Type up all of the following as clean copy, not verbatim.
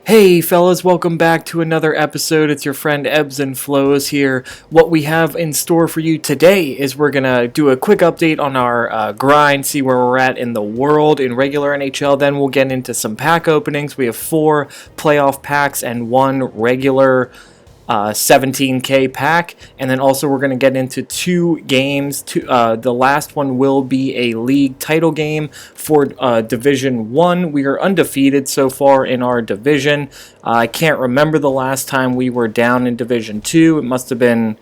Hey fellas, welcome back to another episode. It's your friend Ebbs and Flows here. What we have in store for you today is we're going to do a quick update on our grind, see where we're at in the world in regular NHL. Then we'll get into some pack openings. We have 4 playoff packs and 1 regular 17K pack, and then also we're going to get into 2 games. The last one will be a league title game for Division 1. We are undefeated so far in our division. I can't remember the last time we were down in Division 2. It must have been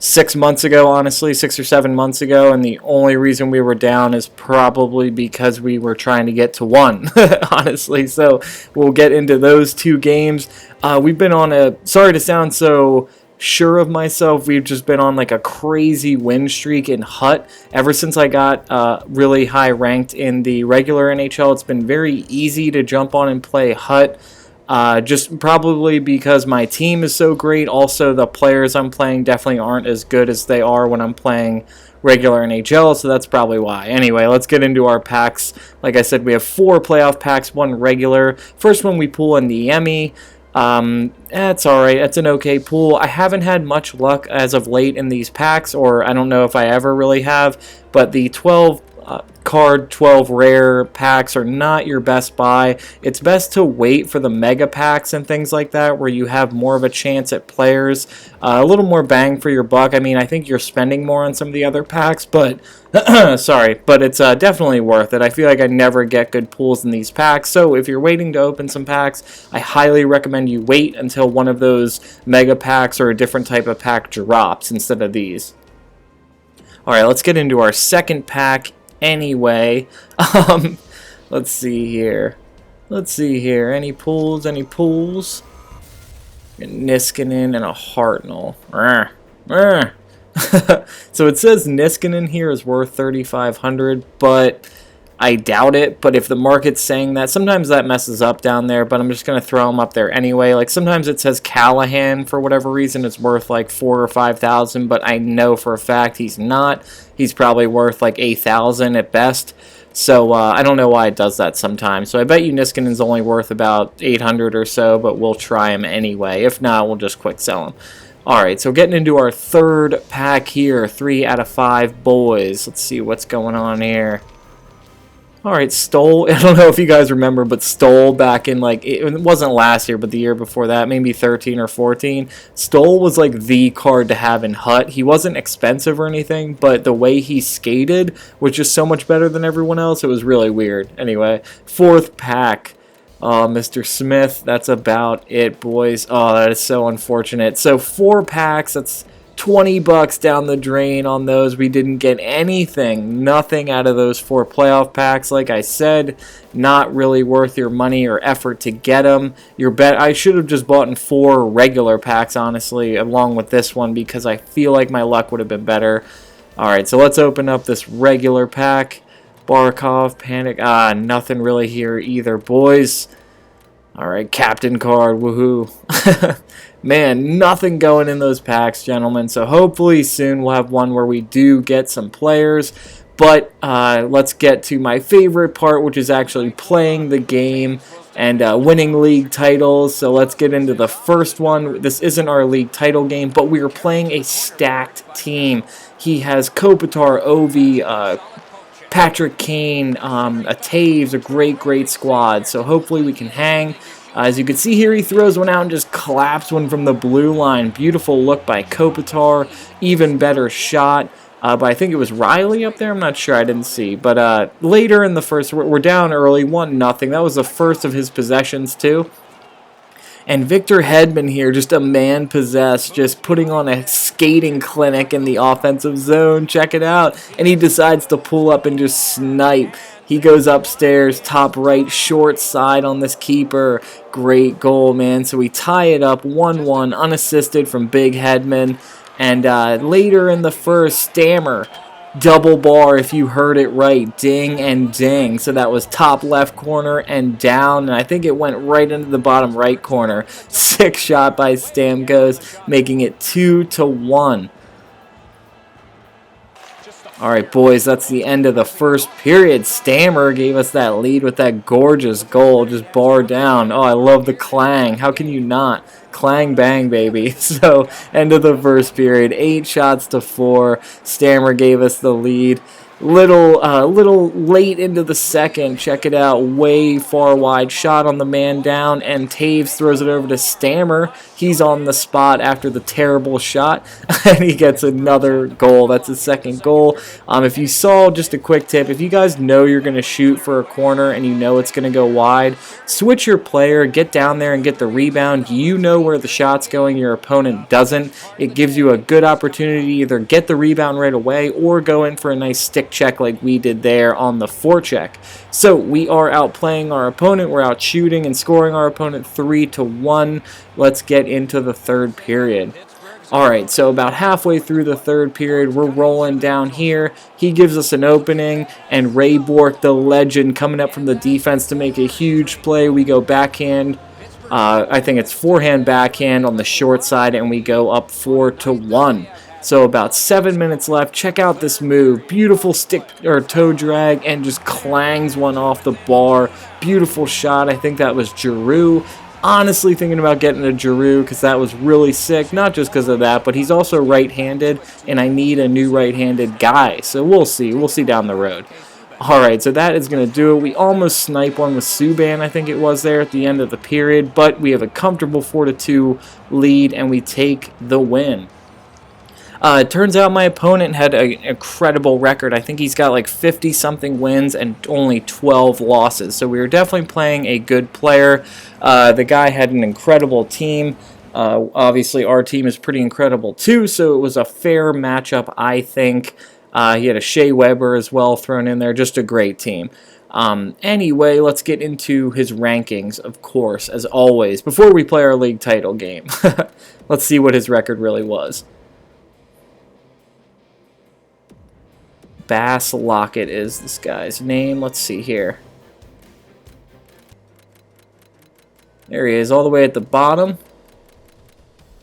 6 months ago, honestly, 6 or 7 months ago, and the only reason we were down is probably because we were trying to get to 1, honestly. So we'll get into those 2 games. We've been on sorry to sound so sure of myself, we've just been on like a crazy win streak in Hut. Ever since I got really high ranked in the regular NHL, it's been very easy to jump on and play Hut. Just probably because my team is so great. Also, the players I'm playing definitely aren't as good as they are when I'm playing regular NHL, so that's probably why. Anyway, let's get into our packs. Like I said, we have 4 playoff packs, 1 regular. First one we pull in the Emmy. It's alright. It's an okay pool. I haven't had much luck as of late in these packs, or I don't know if I ever really have, but the 12 card 12 rare packs are not your best buy. It's best to wait for the mega packs and things like that where you have more of a chance at players, a little more bang for your buck. I mean, I think you're spending more on some of the other packs, but sorry, but it's definitely worth it. I feel like I never get good pulls in these packs, so if you're waiting to open some packs, I highly recommend you wait until one of those mega packs or a different type of pack drops instead of these. Alright, let's get into our second pack anyway. Let's see here. Any pulls? Niskanen and a Hartnell. So it says Niskanen here is worth 3,500, but I doubt it. But if the market's saying that, sometimes that messes up down there, but I'm just going to throw him up there anyway. Like sometimes it says Callahan for whatever reason is worth like 4,000 or 5,000, but I know for a fact he's not. He's probably worth like 8,000 at best. So I don't know why it does that sometimes. So I bet you Niskanen's only worth about 800 or so, but we'll try him anyway. If not, we'll just quick sell him. Alright, so getting into our third pack here. 3 out of 5 boys. Let's see what's going on here. Alright, Stoll, I don't know if you guys remember, but Stoll back in, like, it wasn't last year, but the year before that, maybe 13 or 14, Stoll was, like, the card to have in Hut. He wasn't expensive or anything, but the way he skated was just so much better than everyone else, it was really weird. Anyway, 4th pack. Oh, Mr. Smith, that's about it, boys. Oh, that is so unfortunate. So, 4 packs, that's $20 down the drain on those. We didn't get nothing out of those 4 playoff packs. Like I said, not really worth your money or effort to get them. I should have just bought in 4 regular packs, honestly, along with this one, because I feel like my luck would have been better. Alright, so let's open up this regular pack. Barkov, Panic. Nothing really here either, boys. Alright, captain card, woohoo. Man, nothing going in those packs, gentlemen. So hopefully soon we'll have one where we do get some players. But let's get to my favorite part, which is actually playing the game and winning league titles. So let's get into the first one. This isn't our league title game, but we are playing a stacked team. He has Kopitar, Ovi, Patrick Kane, a Taves, a great squad. So hopefully we can hang. As you can see here, he throws one out and just claps one from the blue line. Beautiful look by Kopitar. Even better shot. But I think it was Riley up there. I'm not sure. I didn't see. But later in the first, we're down early, 1-0. That was the first of his possessions, too. And Victor Hedman here, just a man possessed, just putting on a skating clinic in the offensive zone. Check it out. And he decides to pull up and just snipe. He goes upstairs, top right, short side on this keeper. Great goal, man. So we tie it up 1-1, unassisted from Big Hedman. And later in the first, Stammer. Double bar if you heard it right. Ding and ding. So that was top left corner and down. And I think it went right into the bottom right corner. Sick shot by Stamkos, making it 2-1. All right, boys, that's the end of the first period. Stammer gave us that lead with that gorgeous goal, just bar down. Oh, I love the clang. How can you not? Clang bang, baby. So, end of the first period, 8 shots to 4. Stammer gave us the lead. Little late into the second. Check it out, way far wide shot on the man down, and Taves throws it over to Stammer. He's on the spot after the terrible shot, and he gets another goal. That's his second goal. If you saw, just a quick tip, if you guys know you're going to shoot for a corner and you know it's going to go wide, switch your player, get down there and get the rebound. You know where the shot's going, your opponent doesn't. It gives you a good opportunity to either get the rebound right away or go in for a nice stick check like we did there on the forecheck. So we are outplaying our opponent. We're out shooting and scoring our opponent 3-1. Let's get into the third period. Alright, so about halfway through the third period, we're rolling down here. He gives us an opening, and Ray Bork, the legend, coming up from the defense to make a huge play. We go backhand. I think it's forehand backhand on the short side, and we go up 4-1. So about 7 minutes left. Check out this move. Beautiful stick or toe drag, and just clangs one off the bar. Beautiful shot. I think that was Giroux. Honestly thinking about getting a Giroux because that was really sick. Not just because of that, but he's also right-handed, and I need a new right-handed guy. So we'll see. We'll see down the road. Alright, so that is going to do it. We almost sniped one with Subban, I think it was, there at the end of the period, but we have a comfortable 4-2 lead, and we take the win. It turns out my opponent had an incredible record. I think he's got like 50-something wins and only 12 losses. So we were definitely playing a good player. The guy had an incredible team. Obviously, our team is pretty incredible too, so it was a fair matchup, I think. He had a Shea Weber as well thrown in there. Just a great team. Anyway, let's get into his rankings, of course, as always, before we play our league title game. Let's see what his record really was. Bass Lockett is this guy's name. Let's see here. There he is, all the way at the bottom.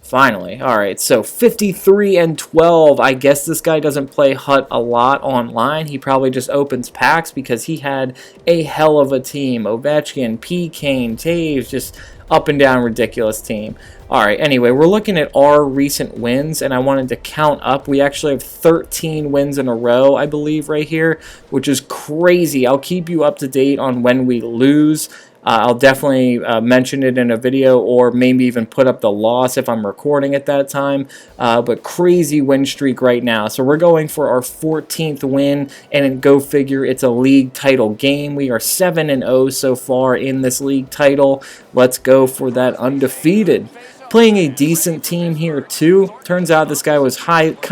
Finally. Alright, so 53-12. I guess this guy doesn't play Hut a lot online. He probably just opens packs because he had a hell of a team. Ovechkin, P. Kane, Taves, just up and down ridiculous team. Alright, anyway, we're looking at our recent wins, and I wanted to count up. We actually have 13 wins in a row, I believe, right here, which is crazy. I'll keep you up to date on when we lose. I'll definitely mention it in a video, or maybe even put up the loss if I'm recording at that time. But crazy win streak right now. So we're going for our 14th win, and go figure, it's a league title game. We are 7-0 so far in this league title. Let's go for that undefeated. Playing a decent team here too. Turns out this guy was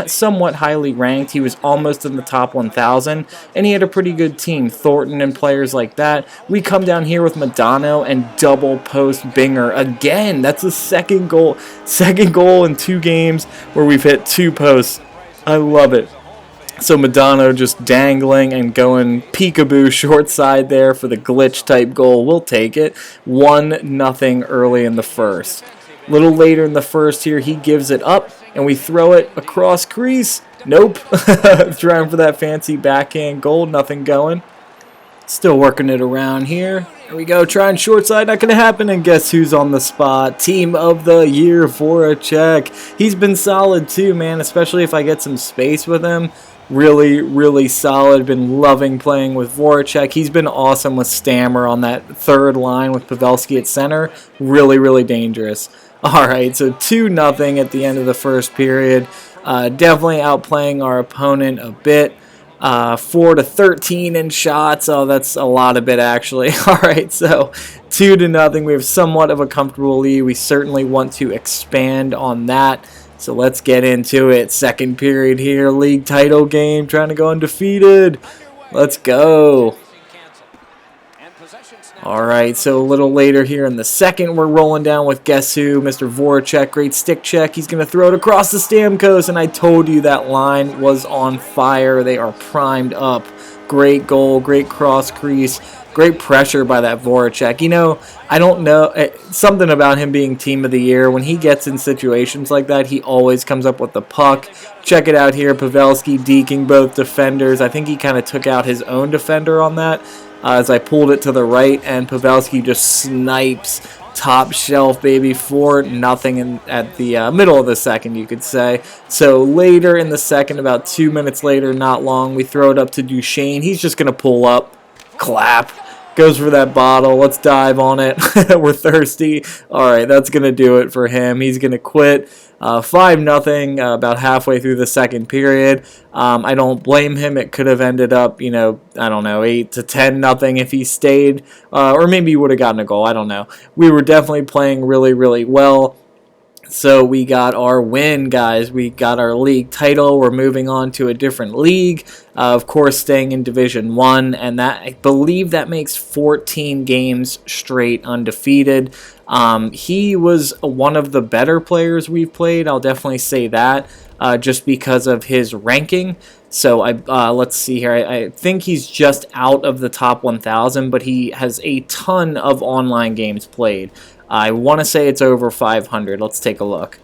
somewhat highly ranked. He was almost in the top 1,000, and he had a pretty good team. Thornton and players like that. We come down here with Madonna and double post Binger again. That's the second goal in 2 games where we've hit 2 posts. I love it. So Madonna just dangling and going peekaboo short side there for the glitch type goal. We'll take it. 1-0 early in the first. A little later in the first here, he gives it up, and we throw it across crease. Nope. Trying for that fancy backhand goal. Nothing going. Still working it around here. There we go. Trying short side. Not going to happen. And guess who's on the spot? Team of the year, Voracek. He's been solid too, man, especially if I get some space with him. Really, really solid. Been loving playing with Voracek. He's been awesome with Stammer on that third line with Pavelski at center. Really, really dangerous. Alright, so 2-0 at the end of the first period. Definitely outplaying our opponent a bit. 4-13 in shots. Oh, that's a lot of it, actually. Alright, so 2-0. We have somewhat of a comfortable lead. We certainly want to expand on that. So let's get into it. Second period here. League title game. Trying to go undefeated. Let's go. Alright, so a little later here in the second, we're rolling down with guess who? Mr. Voracek, great stick check. He's going to throw it across the Stamkos, and I told you that line was on fire. They are primed up. Great goal, great cross crease, great pressure by that Voracek. You know, I don't know, something about him being team of the year. When he gets in situations like that, he always comes up with the puck. Check it out here, Pavelski deking both defenders. I think he kind of took out his own defender on that. As I pulled it to the right, and Pavelski just snipes top shelf, baby, 4-0 at the middle of the second, you could say. So later in the second, about 2 minutes later, not long, we throw it up to Duchesne. He's just going to pull up, clap, goes for that bottle. Let's dive on it. We're thirsty. All right, that's going to do it for him. He's going to quit. 5-0 about halfway through the second period. I don't blame him. It could have ended up, you know, I don't know, 8-10-0 if he stayed, or maybe he would have gotten a goal. I don't know. We were definitely playing really, really well. So we got our win, guys. We got our league title. We're moving on to a different league. Of course, staying in Division 1, and that, I believe that makes 14 games straight undefeated. He was one of the better players we've played. I'll definitely say that, just because of his ranking. So let's see here. I think he's just out of the top 1,000, but he has a ton of online games played. I want to say it's over 500. Let's take a look.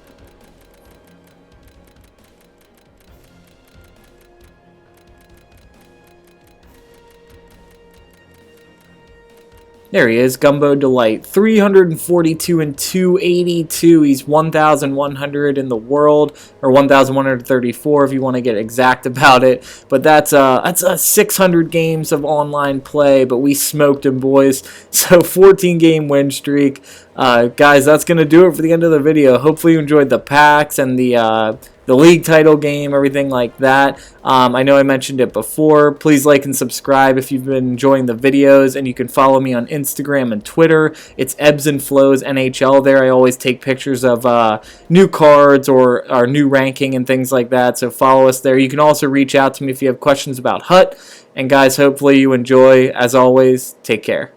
There he is, Gumbo Delight, 342 and 282. He's 1,100 in the world, or 1,134 if you want to get exact about it. But that's 600 games of online play, but we smoked him, boys. So 14-game win streak. Guys, that's going to do it for the end of the video. Hopefully you enjoyed the packs and the league title game, everything like that. I know I mentioned it before. Please like and subscribe if you've been enjoying the videos, and you can follow me on Instagram and Twitter. It's Ebbs and Flows NHL there. I always take pictures of new cards or our new ranking and things like that, so follow us there. You can also reach out to me if you have questions about HUT. And guys, hopefully you enjoy. As always, take care.